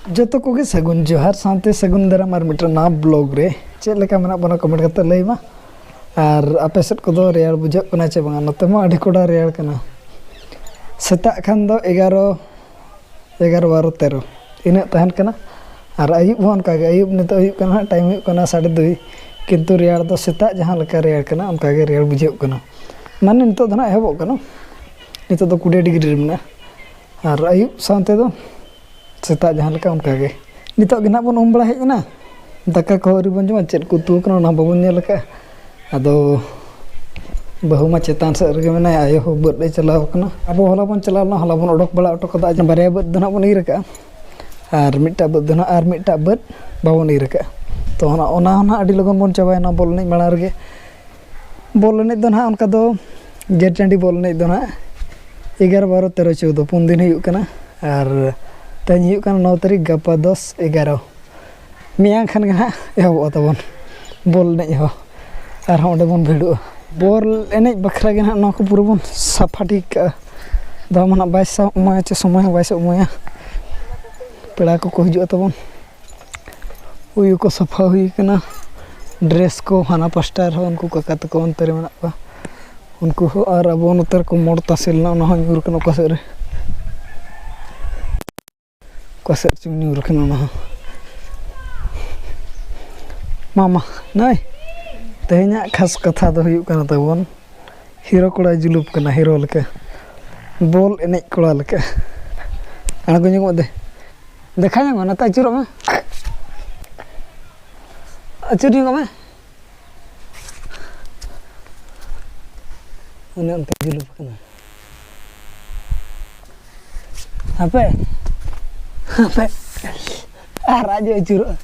जो तो को सगुन जोहार सानते सगुन दाराम और मिटर ना ब्लॉग रे चेक लेका मेना बना कमेंट करते लैमा और आपे सेट को दो रेयार बुझाग कना चे बांगा नते मा अडी कोडा रेयार कना सेता खान दो 11 12 13 इना तहन कना और आयुब होन का आयुब नितो आयुब कना टाइम हुई कना 2:30 किंतु रेयार दो सेता जहां लेका रेयार कना उनका गे रेयार बुझाग कना माने नितो दना एहबो कना नितो दो 20 डिग्री मेना और आयुब सानते दो सेता जहां लेका उनका गे नितो गे ना बन उम बड़ा हेजना दाका को हरी बन जमा चेत को तू कना ना बाबन नेल का अदो बहु मा चेतान से रगे मेना आयो हो बर्थडे चलाव कना अब हला बन चलावना हला बन ओडक बड़ा ऑटो कदा आज बारे बद दना बन इरका और मिटा बद दना और मिटा बद बाबन इरका तो ओना अडी लगन बन चाबायना बॉल ने माला रगे बॉल ने दना उनका दो गेट टांडी बॉल ने दना 11 12 13 14 पुन दिन हुई कना और तेज हुई कना 9 तारीख गपा 10 11 मियां खान गना एहबो तबन बॉल ने हो और हम बन भिड़ो बॉल एने बखरा के ना को पूरा बन साफा ठीक दामना बाइसा उमाय चे समय बाइसा उमाया पेड़ा को हिजो तबन उयु को सफा हुई कना ड्रेस को हाना पास्टर हो उनको काका तको अंतरे मेना को उनको हो और अब उतर को मोड़ तासेल ना ना न्यूर कना कसे चुम न्यूर कना ना मामा नाय तेहना खास कथा दो हुई कना तबन हीरो कोड़ा जुलूप कना हीरो लेके बॉल एने कोड़ा लेके आगो ᱧᱚᱜ दे देखा ᱧᱚᱜ ना ताचुरो में अचुर ᱧᱚᱜ में उन्हें उनका जुलूप कना apa raja acuur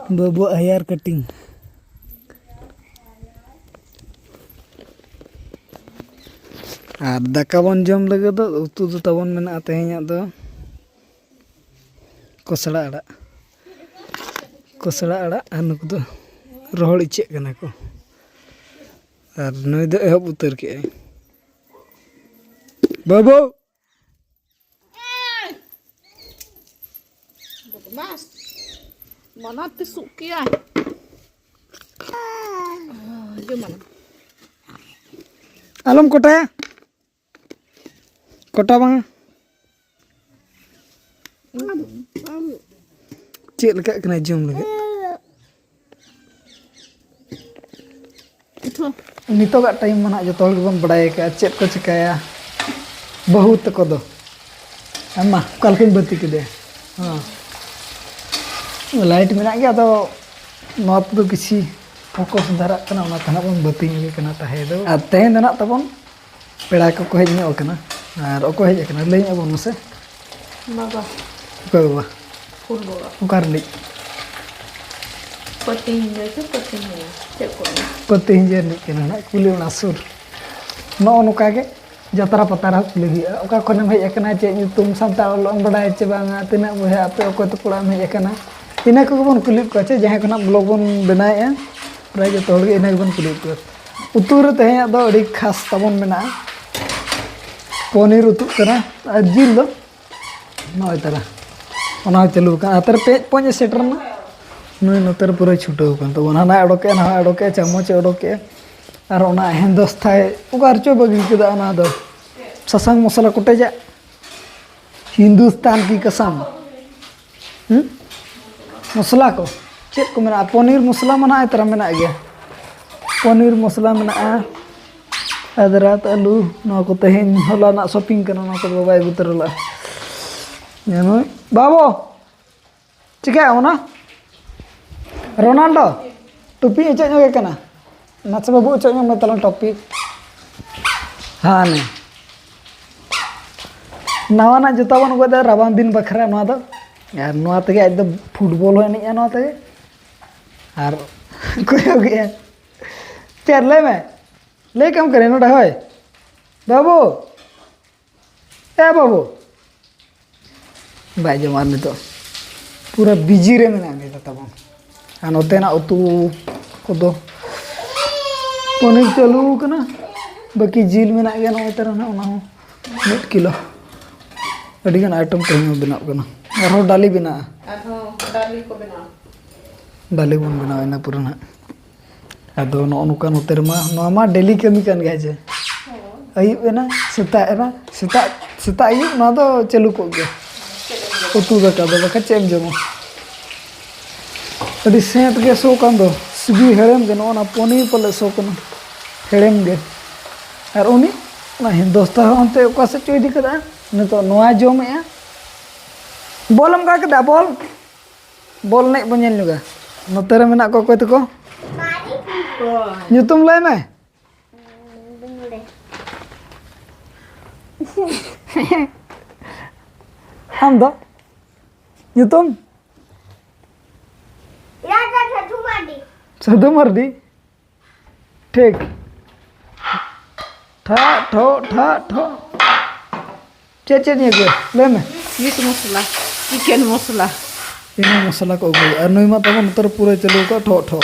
बाबू हेयर कटिंग और दाका बन जम लगे दो उतु दो तबन मेना तेहना दो कोसड़ा आड़ा और नुक दो रोहड़ इचे कना को और नई दो एहब उतर के बाबू mana tusuk kia gimana alam kota bang cek leka kena jom lagi nito gak time mana jo tol bang badai ka cek ko cikaya bahut ko do amma kalkin bati ke deh light मेना गया तो not तो किसी focus धरा कना ना तहना बन बती के कना ताहे दो आ तेन दना तबन पेड़ा को हेज ने कना और ओको हेज कना लई अबन मसे बाबा को बाबा फुल बाबा उकार ली पति हिंजे चेक को पति हिंजे ली कना ना कुली ना सुर नो नुका के जतरा पतारा कुली ओका कोने हेज कना चे तुम संताल लोंग बडाय चे बांगा तिना बहे आपे ओको तो कुड़ा हेज कना इना को बन कुलिप को चे जहां कना ब्लॉग बन बनाए प्राय जो तोड़ के इना बन कुलिप को उतुर तेहना दो अड़ी खास तबन मेना पनीर उतु कना जिल दो नय तरा ओना चालू का अतर पे पंज सेटर ना नय नतर पूरा छुटो कन तो ओना ना अडोके चमच अडोके और ओना हेंदोस्थाय उगार चो बगी केदा ओना दो ससांग मसाला कुटेजा हिंदुस्तान की कसम मसला को चेक को मेना पनीर मसला मना ए तरह मेना गया पनीर मसला मेना अदरक आलू ना को तेहेन होला ना शॉपिंग करना ना को बाबा गुतरला नेनो बाबो चिका होना रोनाल्डो टोपी एचो ᱧᱚᱜ ᱠᱟᱱᱟ नाच बाबू एचो ᱧᱚᱜ ᱢᱮ ᱛᱟᱞᱟᱝ टोपी हाँ ने नवा जुता बन गए राबान दिन बखरा नवा दो यार नवा तगे आज दो फुटबॉल एने नवा तगे और कोई हो गया चल ले मैं ले कम करे नोडा होय बाबू ए बाबू बाय जमान में तो पूरा बिजी रे में आने तो तब नोते ना उतू को दो पनीर चालू कना बाकी जिल में ना गया ना तरह ना 1 किलो अड़ीगन आइटम तेहन बनाव कना और डाली बना डाली को बना डाली बन बनाव ना पूरा ना अदो नुका नोते मा डेली कमी कान गया जे अयुब ना सेता अयुब ना दो चालू को गया उतू दाका दो बका चेम जमो अड़ी सेंट के सो कान दो सिबी हेड़म के ना पनीर पले सो कना हेड़म गे और उनी ना हिंदुस्तान अंते ओका से चोइदी कदा नितो नोआ जमे बॉलम का कदा बॉल ने बन नेल नुगा नोते रे मेना को कोय तको nyutum lay me am do nyutum Raja Sadhu Mardi ठीक ठा ठो ठा ठो चे नहीं gue ले में Meat मसाला चिकन मसाला ini मसाला को gue और नई माता मन तर पूरे चलो का ठो ठो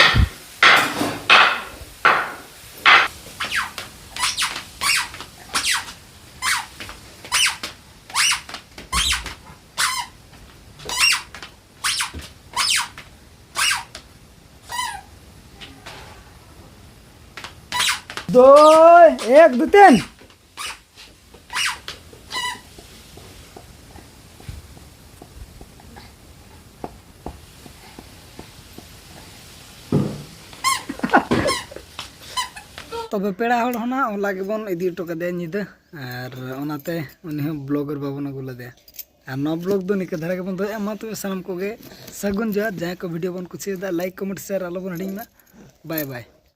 दो एक दो तीन तब पेड़ा हड़ होना ओला के बन इदी टो कदे निदा और ओनाते उनी ब्लॉगर बाबन अगुला दे और नो ब्लॉग दो निके धरा के बन दो एमा तो सनम को गे सगुन जा जाय को वीडियो बन कुछ लाइक कमेंट शेयर आलो बन हडिंग ना बाय बाय।